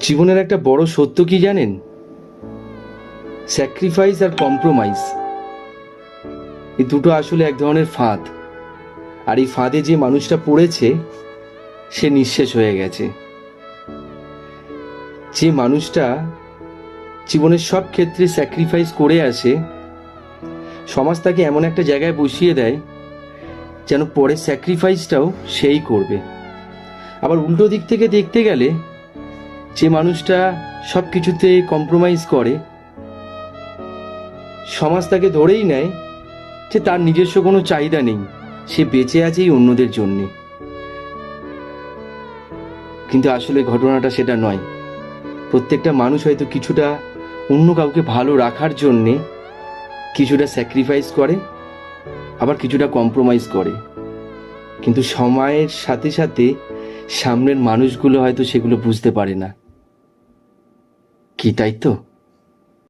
জীবনের একটা বড় সত্য কি জানেন? স্যাক্রিফাইস আর কম্প্রোমাইজ, এই দুটো আসলে এক ধরনের ফাঁদ। আর এই ফাঁদে যে মানুষটা পড়েছে সে নিঃশেষ হয়ে গেছে। যে মানুষটা জীবনের সব ক্ষেত্রে স্যাক্রিফাইস করে আসে, সমাজ তাকে এমন একটা জায়গায় বসিয়ে দেয় যেন পরে স্যাক্রিফাইসটাও সেই করবে। আবার উল্টো দিক থেকে দেখতে গেলে যে মানুষটা সব কিছুতে কম্প্রোমাইজ করে, সমাজ তাকে ধরেই নেয় যে তার নিজস্ব কোনো চাহিদা নেই, সে বেঁচে আছেই অন্যদের জন্যে। কিন্তু আসলে ঘটনাটা সেটা নয়। প্রত্যেকটা মানুষ হয়তো কিছুটা অন্য কাউকে ভালো রাখার জন্যে কিছুটা স্যাক্রিফাইস করে, আবার কিছুটা কম্প্রোমাইজ করে। কিন্তু সময়ের সাথে সাথে সামনের মানুষগুলো হয়তো সেগুলো বুঝতে পারে না। কি তাই তো?